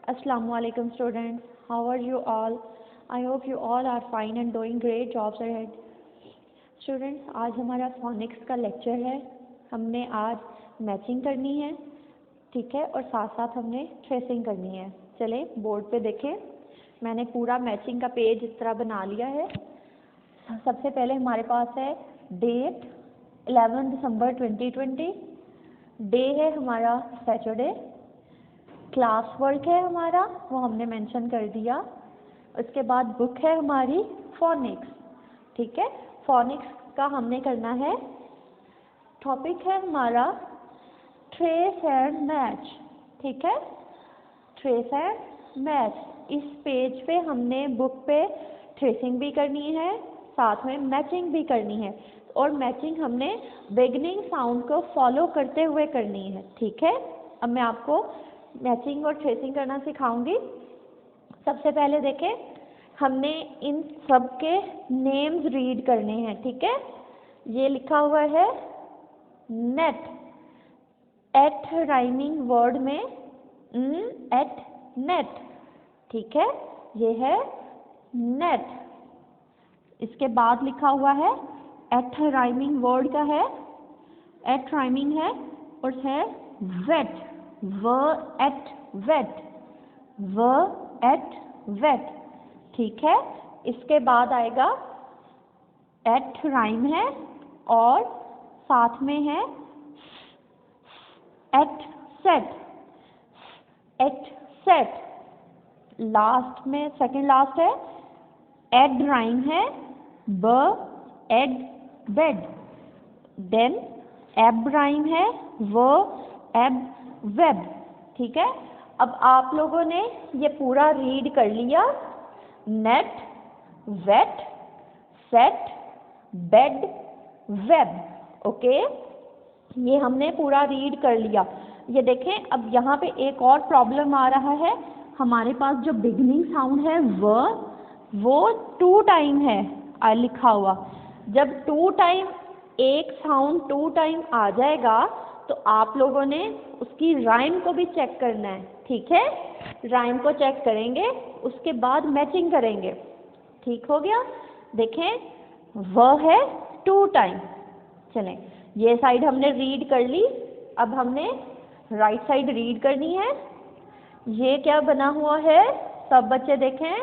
Assalamualaikum students, how are you all? I hope you all are fine and doing great jobs ahead. Students, आज हमारा phoenix का lecture है. हमने आज matching करनी है, ठीक है, और साथ साथ हमने ट्रेसिंग करनी है. चले बोर्ड पे देखें. मैंने पूरा मैचिंग का पेज इस तरह बना लिया है. सबसे पहले हमारे पास है डेट 11 दिसंबर 2020. डे है हमारा सैटरडे. क्लास वर्क है हमारा, वो हमने मेंशन कर दिया. उसके बाद बुक है हमारी फोनिक्स, ठीक है. फोनिक्स का हमने करना है. टॉपिक है हमारा ट्रेस एंड मैच, ठीक है. Trace and match. इस पेज पे हमने बुक पे ट्रेसिंग भी करनी है, साथ में मैचिंग भी करनी है. और मैचिंग हमने बिगनिंग साउंड को फॉलो करते हुए करनी है, ठीक है. अब मैं आपको मैचिंग और ट्रेसिंग करना सिखाऊंगी. सबसे पहले देखें, हमने इन सब के नेम्स रीड करने हैं, ठीक है. ये लिखा हुआ है नेट. एट राइमिंग वर्ड में एट नेट, ठीक है. ये है नेट. इसके बाद लिखा हुआ है एट राइमिंग वर्ड का है, एट राइमिंग है, और है वेट. व एट वेट, व एट वेट, ठीक है. इसके बाद आएगा एट राइम है और साथ में है at set, at set. Last में सेकंड लास्ट है एड राइम है, ब ed bed. Then eb rhyme है, व एब वेब, ठीक है. अब आप लोगों ने ये पूरा रीड कर लिया. Net, wet, set, bed, web, okay. ये हमने पूरा रीड कर लिया. ये देखें, अब यहाँ पे एक और प्रॉब्लम आ रहा है. हमारे पास जो बिगनिंग साउंड है वो 2 टाइम है लिखा हुआ. जब 2 टाइम एक साउंड 2 टाइम आ जाएगा तो आप लोगों ने उसकी राइम को भी चेक करना है, ठीक है. राइम को चेक करेंगे, उसके बाद मैचिंग करेंगे, ठीक हो गया. देखें, वह है 2 टाइम. चलें, ये साइड हमने रीड कर ली. अब हमने राइट साइड रीड करनी है. ये क्या बना हुआ है, सब बच्चे देखें.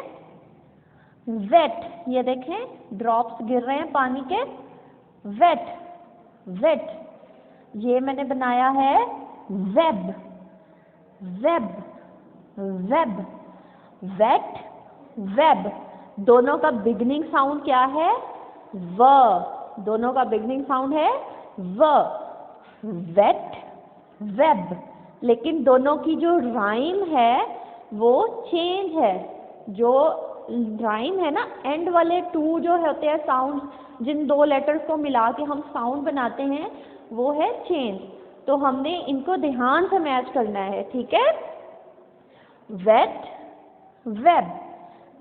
वेट, ये देखें ड्रॉप्स गिर रहे हैं पानी के. Wet, wet. ये मैंने बनाया है web, web, web, wet, web. दोनों का बिगनिंग साउंड क्या है, व. दोनों का बिगनिंग साउंड है व. Wet, web. लेकिन दोनों की जो राइम है वो चेंज है. जो राइम है ना, एंड वाले 2 जो होते हैं साउंड, जिन 2 लेटर्स को मिला के हम साउंड बनाते हैं, वो है चेंज. तो हमने इनको ध्यान से मैच करना है, ठीक है. Wet, web.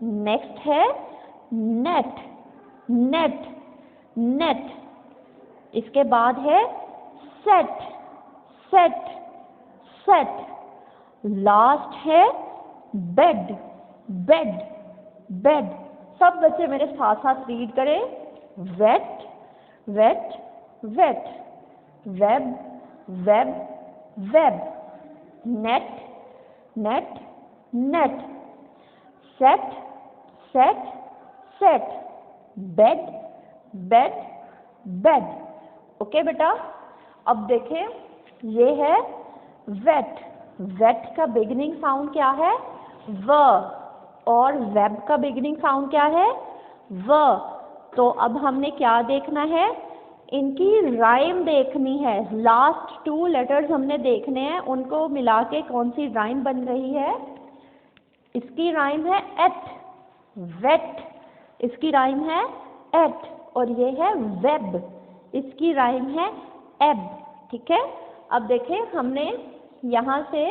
नेक्स्ट है नेट, नेट, नेट. इसके बाद है सेट, सेट, सेट. लास्ट है बेड, बेड, बेड. सब बच्चे मेरे साथ साथ रीड करें. Wet, wet, wet. Web, web, web. Net, net, net. Set, set, set. Bed, bed, bed. Okay बेटा. अब देखें, ये है वेट. वेट का बिगिनिंग साउंड क्या है, व. और वेब का बिगिनिंग साउंड क्या है, व. तो अब हमने क्या देखना है, इनकी राइम देखनी है. लास्ट 2 लेटर्स हमने देखने हैं, उनको मिला के कौन सी राइम बन रही है. इसकी राइम है एट, वेट. इसकी राइम है एट. और ये है वेब. इसकी राइम है एब, ठीक है. अब देखें, हमने यहाँ से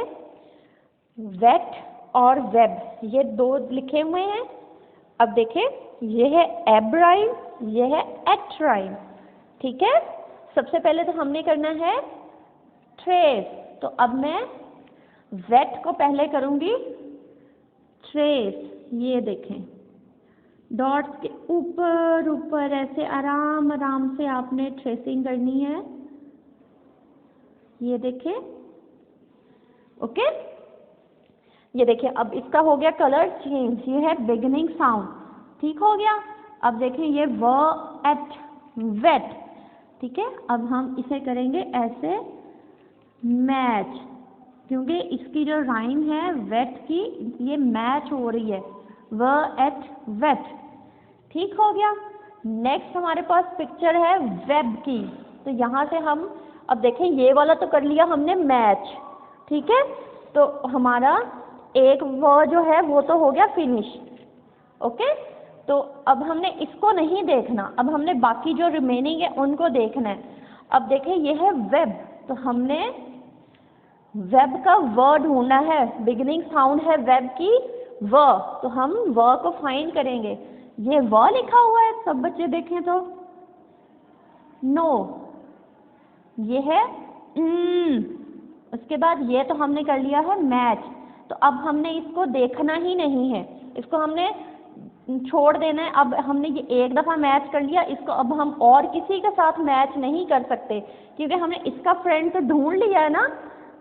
वेट और वेब ये 2 लिखे हुए हैं. अब देखें, ये है एब राइम, ये है एट राइम, ठीक है. सबसे पहले तो हमने करना है ट्रेस. तो अब मैं वेट को पहले करूंगी, ट्रेस, ये देखें डॉट्स के ऊपर ऊपर ऐसे आराम आराम से आपने ट्रेसिंग करनी है, ये देखें। ओके, ये देखिए अब इसका हो गया कलर चेंज, ये है बिगिनिंग साउंड, ठीक हो गया। अब देखें ये व एट वेट, ठीक है। अब हम इसे करेंगे ऐसे मैच, क्योंकि इसकी जो राइम है वेट की, ये मैच हो रही है, व एट वेट, ठीक हो गया। नेक्स्ट हमारे पास पिक्चर है वेब की, तो यहाँ से हम अब देखें ये वाला तो कर लिया हमने मैच, ठीक है। तो हमारा एक व जो है वो तो हो गया फिनिश, ओके। तो अब हमने इसको नहीं देखना, अब हमने बाकी जो रिमेनिंग है उनको देखना है। अब देखें ये है वेब, तो हमने वेब का व ढूंढना है, बिगिनिंग साउंड है वेब की व, तो हम व को फाइंड करेंगे। ये व लिखा हुआ है, सब बच्चे देखें तो नो, ये है उसके बाद ये तो हमने कर लिया है मैच, तो अब हमने इसको देखना ही नहीं है, इसको हमने छोड़ देना है। अब हमने ये एक दफ़ा मैच कर लिया, इसको अब हम और किसी के साथ मैच नहीं कर सकते, क्योंकि हमने इसका फ्रेंड तो ढूंढ लिया है ना,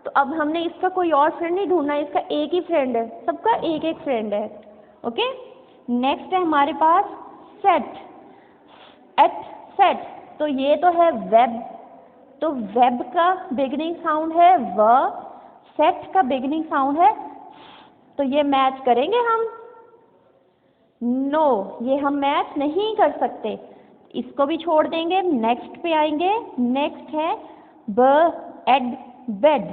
तो अब हमने इसका कोई और फ्रेंड नहीं ढूंढना, इसका एक ही फ्रेंड है, सबका एक एक फ्रेंड है, ओके। नेक्स्ट है हमारे पास सेट, एट सेट, तो ये तो है वेब, तो वेब का बिगिनिंग साउंड है व, सेट का बिगिनिंग साउंड है, तो ये मैच करेंगे हम? नो, ये हम मैच नहीं कर सकते, इसको भी छोड़ देंगे। नेक्स्ट पे आएंगे, नेक्स्ट है ब एड बेड,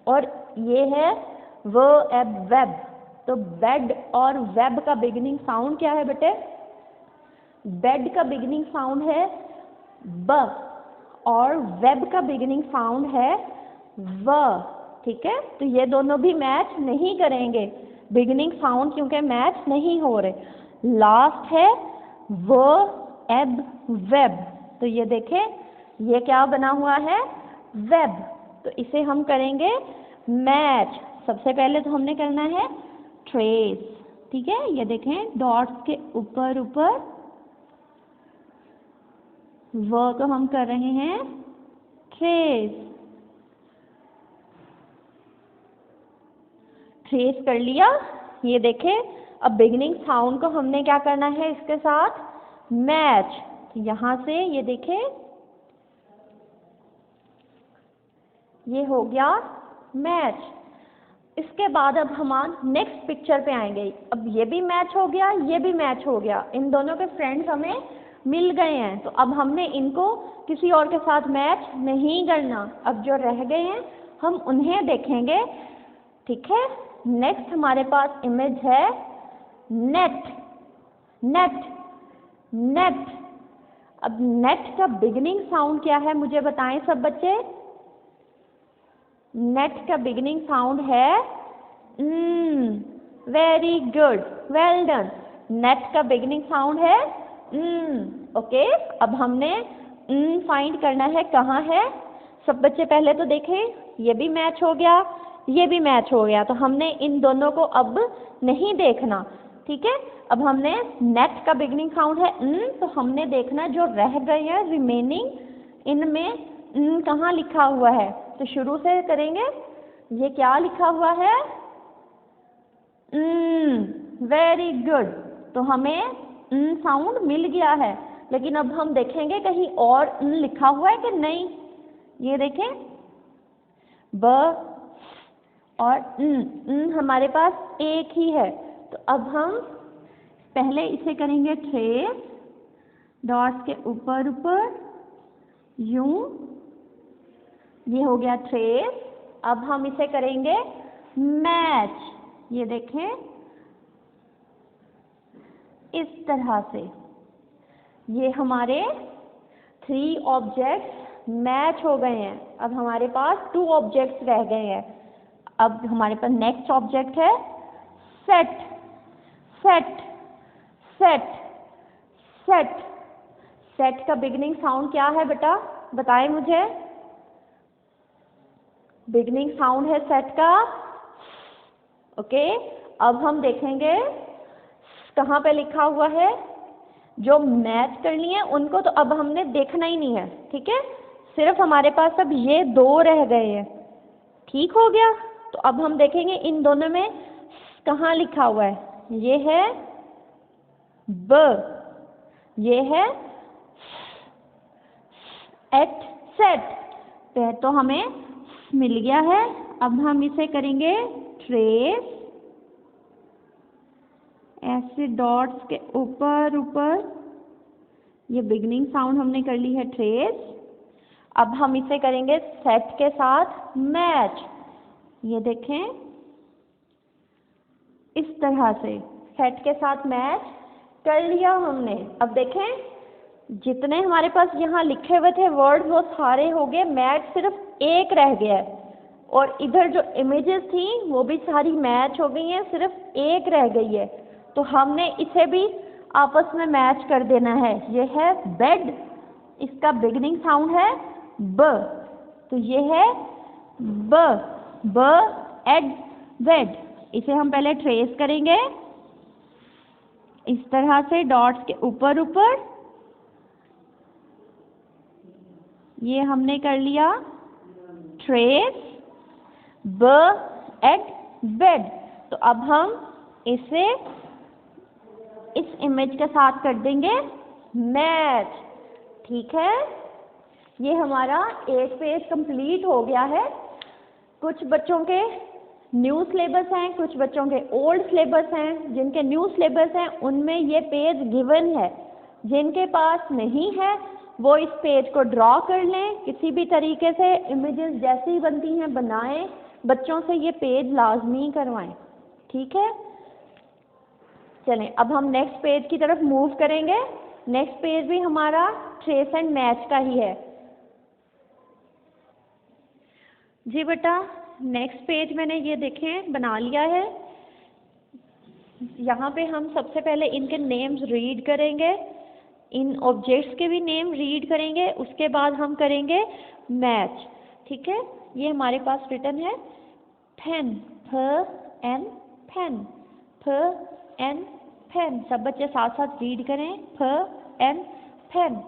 और ये है व एब वेब, तो बेड और वेब का बिगिनिंग साउंड क्या है बेटे? बेड का बिगिनिंग साउंड है ब और वेब का बिगिनिंग साउंड है व, ठीक है। तो ये दोनों भी मैच नहीं करेंगे, बिगिनिंग साउंड क्योंकि मैच नहीं हो रहे। लास्ट है व एब वेब, तो ये देखें ये क्या बना हुआ है? वेब, तो इसे हम करेंगे मैच। सबसे पहले तो हमने करना है ट्रेस, ठीक है। ये देखें डॉट्स के ऊपर ऊपर व को हम कर रहे हैं ट्रेस, ट्रेस कर लिया। ये देखें अब बिगिनिंग साउंड को हमने क्या करना है इसके साथ? मैच। यहाँ से ये देखें ये हो गया मैच। इसके बाद अब हम नेक्स्ट पिक्चर पे आएंगे। अब ये भी मैच हो गया, ये भी मैच हो गया, इन दोनों के फ्रेंड्स हमें मिल गए हैं, तो अब हमने इनको किसी और के साथ मैच नहीं करना। अब जो रह गए हैं हम उन्हें देखेंगे, ठीक है। नेक्स्ट हमारे पास इमेज है नेट, नेट, नेट। अब नेट का बिगिनिंग साउंड क्या है मुझे बताएं सब बच्चे? नेट का बिगिनिंग साउंड है very good, well done. Net का बिगिनिंग साउंड है ओके। अब हमने फाइंड करना है, कहाँ है सब बच्चे? पहले तो देखें ये भी मैच हो गया, ये भी मैच हो गया, तो हमने इन दोनों को अब नहीं देखना, ठीक है। अब हमने नेट का बिगिनिंग साउंड है तो हमने देखना जो रह गए हैं रिमेनिंग, इनमें कहाँ लिखा हुआ है, तो शुरू से करेंगे। ये क्या लिखा हुआ है? वेरी गुड, तो हमें साउंड मिल गया है, लेकिन अब हम देखेंगे कहीं और लिखा हुआ है कि नहीं। ये देखें ब और हमारे पास एक ही है, तो अब हम पहले इसे करेंगे ट्रेस, डॉट्स के ऊपर ऊपर यूं, ये हो गया ट्रेस। अब हम इसे करेंगे मैच, ये देखें इस तरह से। ये हमारे 3 ऑब्जेक्ट्स मैच हो गए हैं। अब हमारे पास 2 ऑब्जेक्ट्स रह गए हैं। अब हमारे पास नेक्स्ट ऑब्जेक्ट है set, set, set, set. Set का बिगिनिंग साउंड क्या है बेटा? बताएं मुझे। बिगिनिंग साउंड है सेट का ओके। अब हम देखेंगे कहाँ पे लिखा हुआ है। जो मैच करनी है उनको तो अब हमने देखना ही नहीं है, ठीक है। सिर्फ हमारे पास अब ये दो रह गए हैं, ठीक हो गया। तो अब हम देखेंगे इन दोनों में कहाँ लिखा हुआ है। ये है ब, ये है एट सेट। तो हमें मिल गया है। अब हम इसे करेंगे ट्रेस, ऐसे डॉट्स के ऊपर ऊपर, ये बिगनिंग साउंड हमने कर ली है ट्रेस। अब हम इसे करेंगे सेट के साथ मैच। ये देखें इस तरह से सेट के साथ मैच कर लिया हमने। अब देखें जितने हमारे पास यहाँ लिखे हुए थे वर्ड वो सारे हो गए मैच, सिर्फ एक रह गया है। और इधर जो इमेजेस थी वो भी सारी मैच हो गई हैं, सिर्फ एक रह गई है। तो हमने इसे भी आपस में मैच कर देना है। ये है बेड, इसका बिगनिंग साउंड है ब। तो ये है ब, ब एड बेड। इसे हम पहले ट्रेस करेंगे इस तरह से डॉट्स के ऊपर ऊपर। ये हमने कर लिया ट्रेस ब एट बेड। तो अब हम इसे इस इमेज के साथ कर देंगे मैच, ठीक है। ये हमारा एक पेज कंप्लीट हो गया है। कुछ बच्चों के न्यू सिलेबस हैं, कुछ बच्चों के ओल्ड सिलेबस हैं। जिनके न्यू सिलेबस हैं उनमें ये पेज गिवन है। जिनके पास नहीं है वो इस पेज को ड्रॉ कर लें किसी भी तरीके से। इमेजेस जैसी बनती हैं बनाएं, बच्चों से ये पेज लाजमी करवाएं, ठीक है। चलें अब हम नेक्स्ट पेज की तरफ मूव करेंगे। नेक्स्ट पेज भी हमारा ट्रेस एंड मैच का ही है। जी बेटा नेक्स्ट पेज मैंने ये देखें बना लिया है। यहाँ पे हम सबसे पहले इनके नेम्स रीड करेंगे, इन ऑब्जेक्ट्स के भी नेम रीड करेंगे, उसके बाद हम करेंगे मैच, ठीक है। ये हमारे पास रिटन है पेन, फ एन पेन, फ एन पेन। सब बच्चे साथ साथ रीड करें फ एन पेन।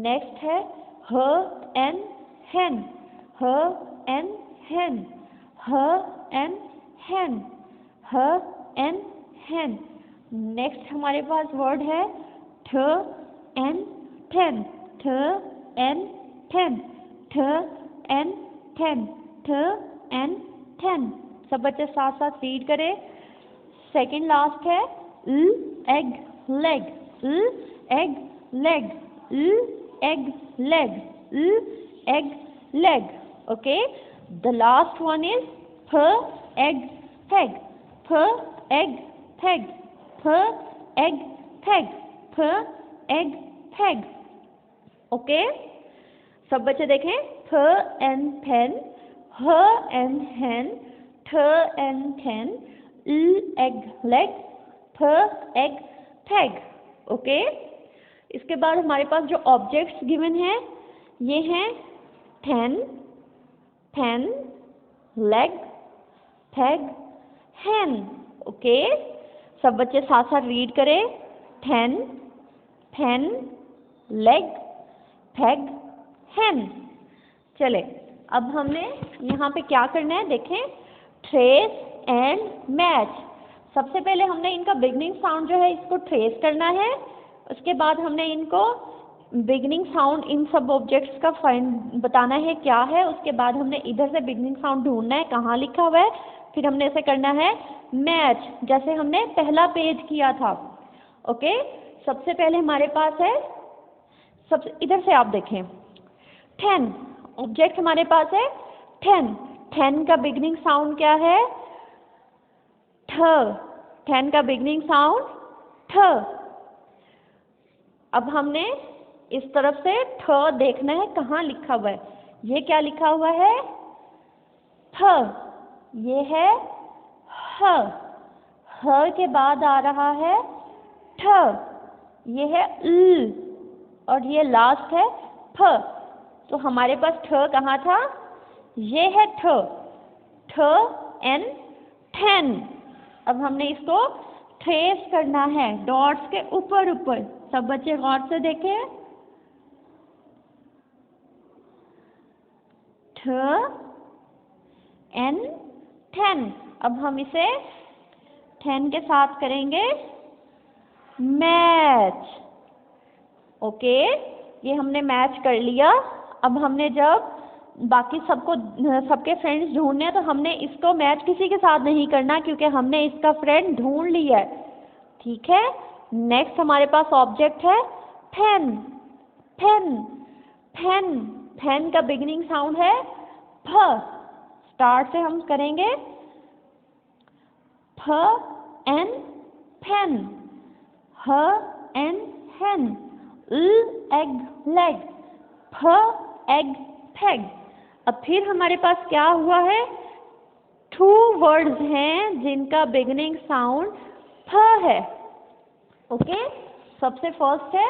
नेक्स्ट है ह एन हैन, ह एन हैन, ह एन हैन, ह एन हैन। नेक्स्ट हमारे पास वर्ड है ठ एन ठेन, ठ एन ठेन, ठ एन ठेन, ठ एन ठेन। सब बच्चे साथ साथ रीड करें। सेकंड लास्ट है egg leg, egg leg, egg leg, egg leg. Okay, the last one is फ एग फैग, फ एग फैग, फ एग फैग, फ एग फैग। ओके, सब बच्चे देखें फ एन फैन, ह एन हैन, ठ एन थैन, एग लेग, फ एग फैग। ओके, इसके बाद हमारे पास जो ऑब्जेक्ट्स गिवन हैं ये हैं थैन, थैन, लेग, फैग, हैन। ओके, सब बच्चे साथ साथ रीड करें थैन, थैन, लेग, फैग, हैन। चले अब हमने यहाँ पे क्या करना है देखें, ट्रेस एंड मैच। सबसे पहले हमने इनका बिगनिंग साउंड जो है इसको ट्रेस करना है। उसके बाद हमने इनको बिगनिंग साउंड इन सब ऑब्जेक्ट्स का फाइंड बताना है क्या है। उसके बाद हमने इधर से बिगनिंग साउंड ढूंढना है कहाँ लिखा हुआ है। फिर हमने इसे करना है मैच, जैसे हमने पहला पेज किया था। ओके, सबसे पहले हमारे पास है, सबसे इधर से आप देखें थैन, ऑब्जेक्ट हमारे पास है थैन। थैन का बिगनिंग साउंड क्या है ठ, थैन का बिगनिंग साउंड ठ। अब हमने इस तरफ से ठ देखना है कहाँ लिखा हुआ है। ये क्या लिखा हुआ है थ, ये है ह, ह के बाद आ रहा है ठ, ये है ल, और ये लास्ट है फ। तो हमारे पास ठ कहाँ था, ये है ठ, ठ एन ठैन। अब हमने इसको ट्रेस करना है डॉट्स के ऊपर ऊपर। सब बच्चे गौर से देखें। ठ एन 10। अब हम इसे 10 के साथ करेंगे मैच। ओके, ये हमने मैच कर लिया। अब हमने जब बाकी सबके फ्रेंड्स ढूंढने हैं तो हमने इसको मैच किसी के साथ नहीं करना क्योंकि हमने इसका फ्रेंड ढूंढ लिया है। ठीक है, नेक्स्ट हमारे पास ऑब्जेक्ट है पेन। पेन पेन पेन का बिगिनिंग साउंड है फ। स्टार्ट से हम करेंगे फ एन पेन, ह एन hen, egg leg, फ egg peg। अब फिर हमारे पास क्या हुआ है, 2 वर्ड्स हैं जिनका बिगिनिंग साउंड फ है। ओके, सबसे फर्स्ट है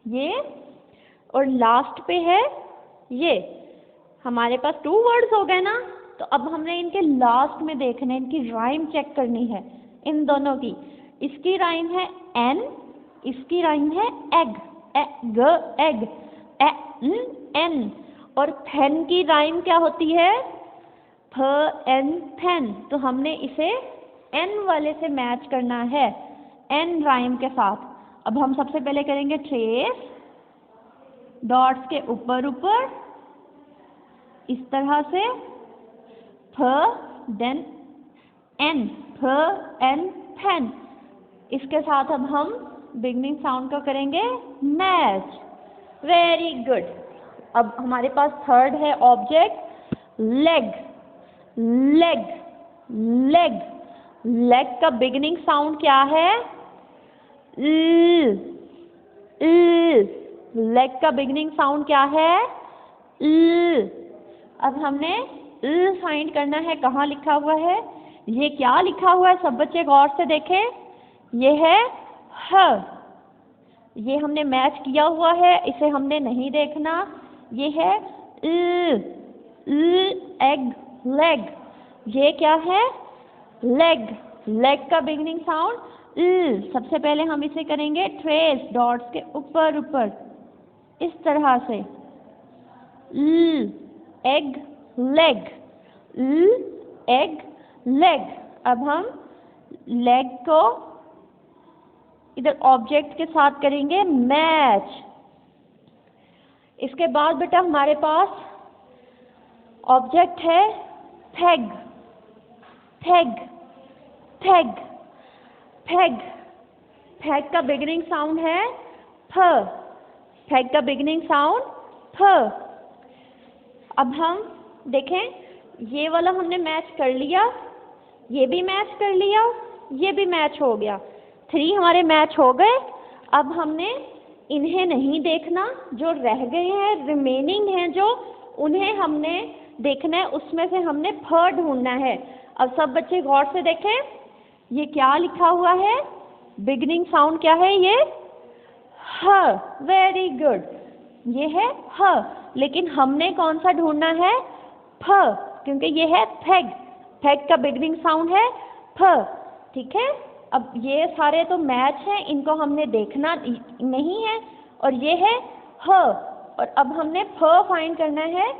ये और लास्ट पे है ये। हमारे पास 2 वर्ड्स हो गए ना, तो अब हमने इनके लास्ट में देखना है, इनकी राइम चेक करनी है इन दोनों की। इसकी राइम है एन, इसकी राइम है एग, एग, एन। और पेन की राइम क्या होती है, फ एन पेन। तो हमने इसे एन वाले से मैच करना है, एन राइम के साथ। अब हम सबसे पहले करेंगे ट्रेस डॉट्स के ऊपर ऊपर इस तरह से, फ देन एन, फ एन पेन। इसके साथ अब हम बिगनिंग साउंड को करेंगे मैच। Very good. अब हमारे पास थर्ड है object leg. Leg leg leg का बिगनिंग साउंड क्या है, लेग का बिगनिंग साउंड क्या है, अब हमने फाइंड करना है कहाँ लिखा हुआ है। ये क्या लिखा हुआ है, सब बच्चे गौर से देखें। ये है ह, ये हमने मैच किया हुआ है, इसे हमने नहीं देखना। ये है एग लेग, ये क्या है लेग। लेग का बिगनिंग साउंड सबसे पहले हम इसे करेंगे ट्रेस डॉट्स के ऊपर ऊपर इस तरह से, एग लेग, एग लेग। अब हम लेग को इधर ऑब्जेक्ट के साथ करेंगे मैच। इसके बाद बेटा हमारे पास ऑब्जेक्ट है peg. Peg peg peg peg का बिगिनिंग साउंड है फ। पेग का बिगिनिंग साउंड फ। अब हम देखें, ये वाला हमने मैच कर लिया, ये भी मैच कर लिया, ये भी मैच हो गया। 3 हमारे मैच हो गए। अब हमने इन्हें नहीं देखना, जो रह गए हैं रिमेनिंग हैं जो, उन्हें हमने देखना है, उसमें से हमने फ ढूंढना है। अब सब बच्चे गौर से देखें, ये क्या लिखा हुआ है, बिगिनिंग साउंड क्या है, ये ह। वेरी गुड, ये है ह। लेकिन हमने कौन सा ढूंढना है, फ, क्योंकि ये है फेग। फेग का बिगिनिंग साउंड है फ। ठीक है, अब ये सारे तो मैच हैं, इनको हमने देखना नहीं है। और ये है ह, और अब हमने फ फाइंड करना है,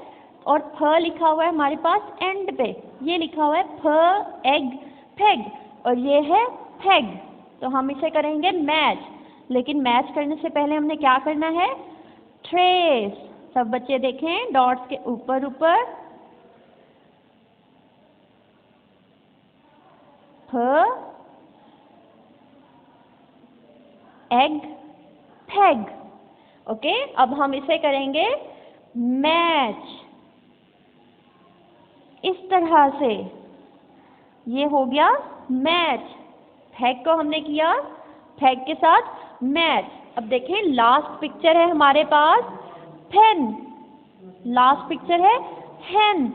और फ लिखा हुआ है हमारे पास एंड पे, ये लिखा हुआ है फ एग फेग, और ये है फेग। तो हम इसे करेंगे मैच। लेकिन मैच करने से पहले हमने क्या करना है, ट्रेस। सब बच्चे देखें, डॉट्स के ऊपर ऊपर, फ एग फेग। ओके, अब हम इसे करेंगे मैच इस तरह से। ये हो गया मैच, फेग को हमने किया, फेग के साथ मैच। अब देखें, लास्ट पिक्चर है हमारे पास पेन, लास्ट पिक्चर है हेन।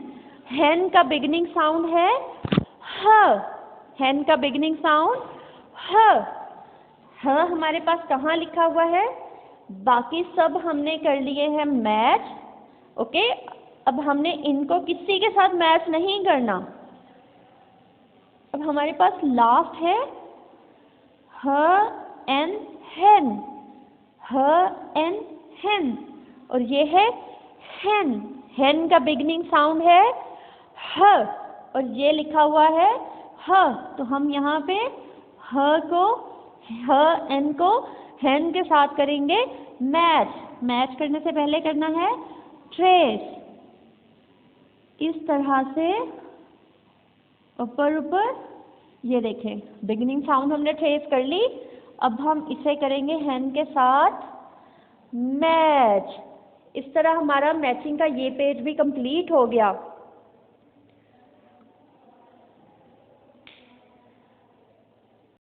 हेन का बिगिनिंग साउंड है ह। हेन का बिगिनिंग साउंड ह। ह हमारे पास कहाँ लिखा हुआ है, बाकी सब हमने कर लिए हैं मैच। ओके, अब हमने इनको किसी के साथ मैच नहीं करना। अब हमारे पास लास्ट है ह एन hen, ह एन hen, और ये है hen। hen का बिगनिंग साउंड है ह, और ये लिखा हुआ है ह, तो हम यहाँ पे ह एन को hen के साथ करेंगे मैच। मैच करने से पहले करना है ट्रेस, इस तरह से ऊपर ऊपर। ये देखें बिगिनिंग साउंड हमने ट्रेस कर ली। अब हम इसे करेंगे hen के साथ मैच। इस तरह हमारा मैचिंग का ये पेज भी कंप्लीट हो गया।